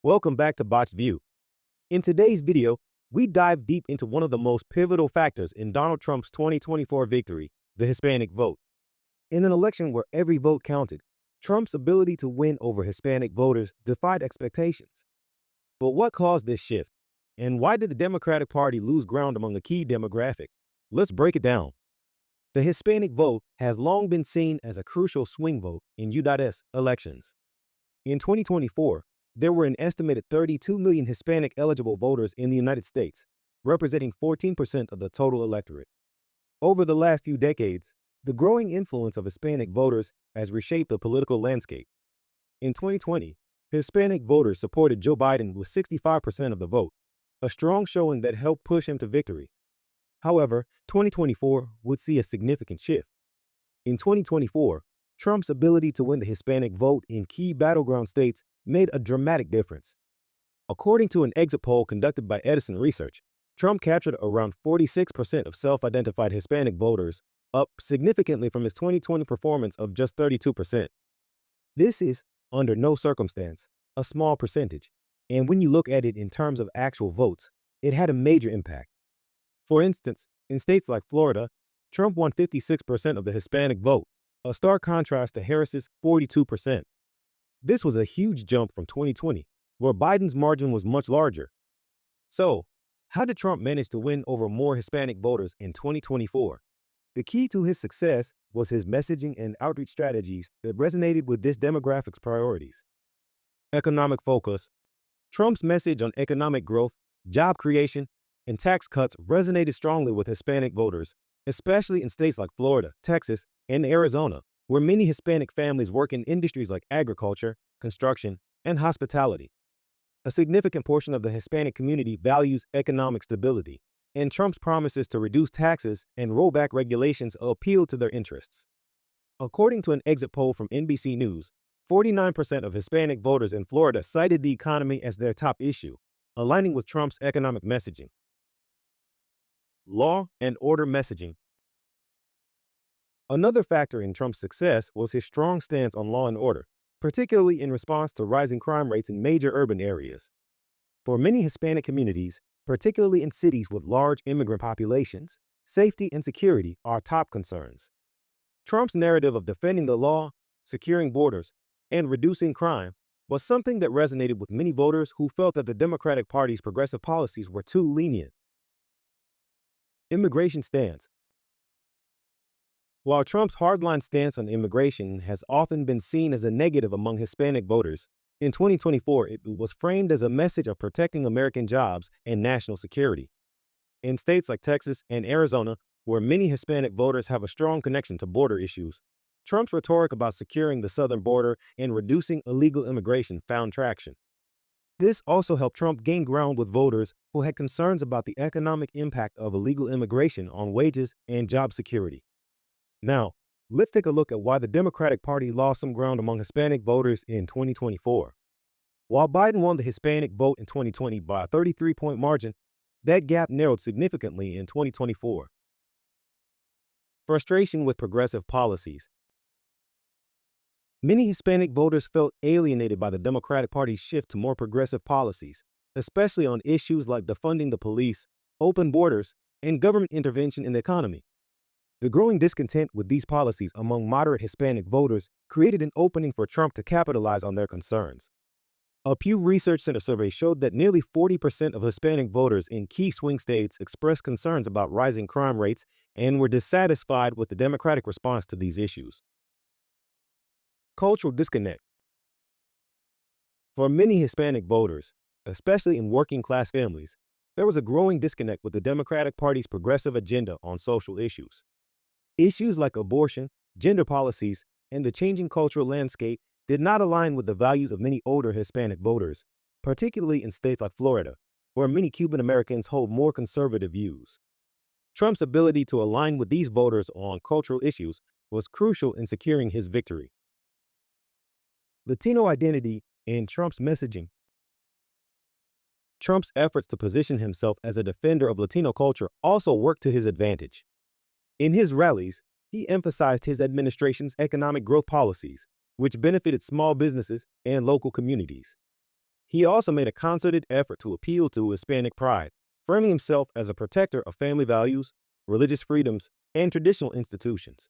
Welcome back to Bot's View. In today's video, we dive deep into one of the most pivotal factors in Donald Trump's 2024 victory, the Hispanic vote. In an election where every vote counted, Trump's ability to win over Hispanic voters defied expectations. But what caused this shift? And why did the Democratic Party lose ground among a key demographic? Let's break it down. The Hispanic vote has long been seen as a crucial swing vote in U.S. elections. In 2024, there were an estimated 32 million Hispanic eligible voters in the United States, representing 14% of the total electorate. Over the last few decades, the growing influence of Hispanic voters has reshaped the political landscape. In 2020, Hispanic voters supported Joe Biden with 65% of the vote, a strong showing that helped push him to victory. However, 2024 would see a significant shift. In 2024, Trump's ability to win the Hispanic vote in key battleground states made a dramatic difference. According to an exit poll conducted by Edison Research, Trump captured around 46% of self-identified Hispanic voters, up significantly from his 2020 performance of just 32%. This is, under no circumstance, a small percentage, and when you look at it in terms of actual votes, it had a major impact. For instance, in states like Florida, Trump won 56% of the Hispanic vote, a stark contrast to Harris's 42%. This was a huge jump from 2020, where Biden's margin was much larger. So, how did Trump manage to win over more Hispanic voters in 2024? The key to his success was his messaging and outreach strategies that resonated with this demographic's priorities. Economic focus. Trump's message on economic growth, job creation, and tax cuts resonated strongly with Hispanic voters, especially in states like Florida, Texas, and Arizona, where many Hispanic families work in industries like agriculture, construction, and hospitality. A significant portion of the Hispanic community values economic stability, and Trump's promises to reduce taxes and roll back regulations appeal to their interests. According to an exit poll from NBC News, 49% of Hispanic voters in Florida cited the economy as their top issue, aligning with Trump's economic messaging. Law and order messaging. Another factor in Trump's success was his strong stance on law and order, particularly in response to rising crime rates in major urban areas. For many Hispanic communities, particularly in cities with large immigrant populations, safety and security are top concerns. Trump's narrative of defending the law, securing borders, and reducing crime was something that resonated with many voters who felt that the Democratic Party's progressive policies were too lenient. Immigration stance. While Trump's hardline stance on immigration has often been seen as a negative among Hispanic voters, in 2024 it was framed as a message of protecting American jobs and national security. In states like Texas and Arizona, where many Hispanic voters have a strong connection to border issues, Trump's rhetoric about securing the southern border and reducing illegal immigration found traction. This also helped Trump gain ground with voters who had concerns about the economic impact of illegal immigration on wages and job security. Now, let's take a look at why the Democratic Party lost some ground among Hispanic voters in 2024. While Biden won the Hispanic vote in 2020 by a 33-point margin, that gap narrowed significantly in 2024. Frustration with progressive policies. Many Hispanic voters felt alienated by the Democratic Party's shift to more progressive policies, especially on issues like defunding the police, open borders, and government intervention in the economy. The growing discontent with these policies among moderate Hispanic voters created an opening for Trump to capitalize on their concerns. A Pew Research Center survey showed that nearly 40% of Hispanic voters in key swing states expressed concerns about rising crime rates and were dissatisfied with the Democratic response to these issues. Cultural disconnect. For many Hispanic voters, especially in working-class families, there was a growing disconnect with the Democratic Party's progressive agenda on social issues. Issues like abortion, gender policies, and the changing cultural landscape did not align with the values of many older Hispanic voters, particularly in states like Florida, where many Cuban Americans hold more conservative views. Trump's ability to align with these voters on cultural issues was crucial in securing his victory. Latino identity and Trump's messaging. Trump's efforts to position himself as a defender of Latino culture also worked to his advantage. In his rallies, he emphasized his administration's economic growth policies, which benefited small businesses and local communities. He also made a concerted effort to appeal to Hispanic pride, framing himself as a protector of family values, religious freedoms, and traditional institutions.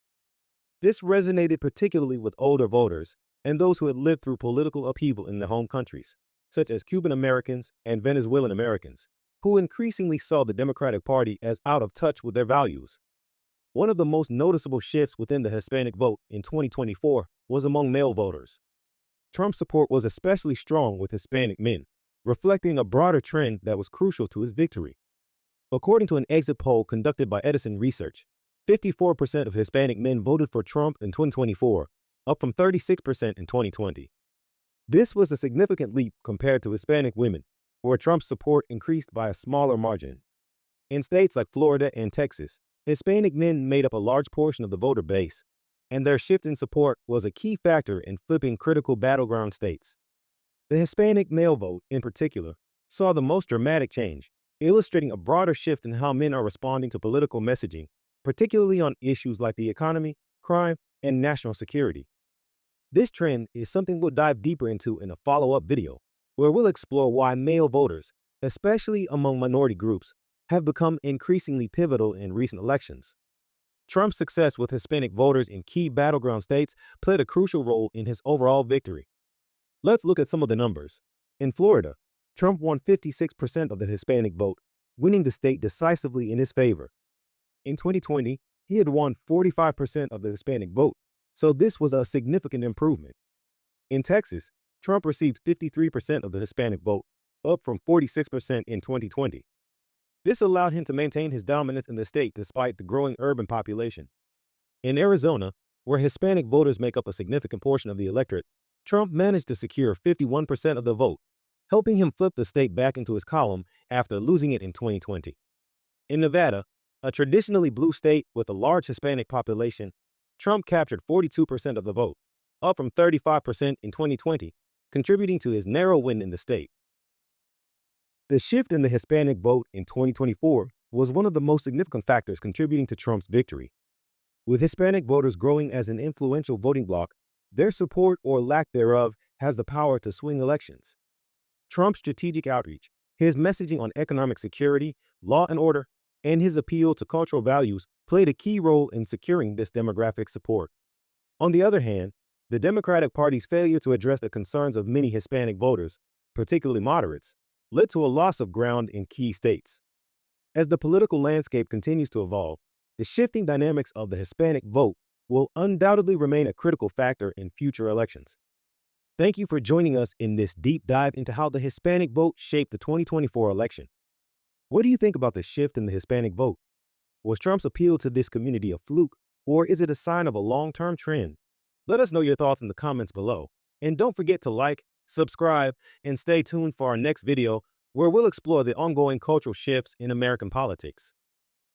This resonated particularly with older voters and those who had lived through political upheaval in their home countries, such as Cuban Americans and Venezuelan Americans, who increasingly saw the Democratic Party as out of touch with their values. One of the most noticeable shifts within the Hispanic vote in 2024 was among male voters. Trump's support was especially strong with Hispanic men, reflecting a broader trend that was crucial to his victory. According to an exit poll conducted by Edison Research, 54% of Hispanic men voted for Trump in 2024, up from 36% in 2020. This was a significant leap compared to Hispanic women, where Trump's support increased by a smaller margin. In states like Florida and Texas, Hispanic men made up a large portion of the voter base, and their shift in support was a key factor in flipping critical battleground states. The Hispanic male vote, in particular, saw the most dramatic change, illustrating a broader shift in how men are responding to political messaging, particularly on issues like the economy, crime, and national security. This trend is something we'll dive deeper into in a follow-up video, where we'll explore why male voters, especially among minority groups, have become increasingly pivotal in recent elections. Trump's success with Hispanic voters in key battleground states played a crucial role in his overall victory. Let's look at some of the numbers. In Florida, Trump won 56% of the Hispanic vote, winning the state decisively in his favor. In 2020, he had won 45% of the Hispanic vote, so this was a significant improvement. In Texas, Trump received 53% of the Hispanic vote, up from 46% in 2020. This allowed him to maintain his dominance in the state despite the growing urban population. In Arizona, where Hispanic voters make up a significant portion of the electorate, Trump managed to secure 51% of the vote, helping him flip the state back into his column after losing it in 2020. In Nevada, a traditionally blue state with a large Hispanic population, Trump captured 42% of the vote, up from 35% in 2020, contributing to his narrow win in the state. The shift in the Hispanic vote in 2024 was one of the most significant factors contributing to Trump's victory. With Hispanic voters growing as an influential voting bloc, their support or lack thereof has the power to swing elections. Trump's strategic outreach, his messaging on economic security, law and order, and his appeal to cultural values played a key role in securing this demographic support. On the other hand, the Democratic Party's failure to address the concerns of many Hispanic voters, particularly moderates, led to a loss of ground in key states. As the political landscape continues to evolve, the shifting dynamics of the Hispanic vote will undoubtedly remain a critical factor in future elections. Thank you for joining us in this deep dive into how the Hispanic vote shaped the 2024 election. What do you think about the shift in the Hispanic vote? Was Trump's appeal to this community a fluke, or is it a sign of a long-term trend? Let us know your thoughts in the comments below. And don't forget to like, subscribe, and stay tuned for our next video where we'll explore the ongoing cultural shifts in American politics.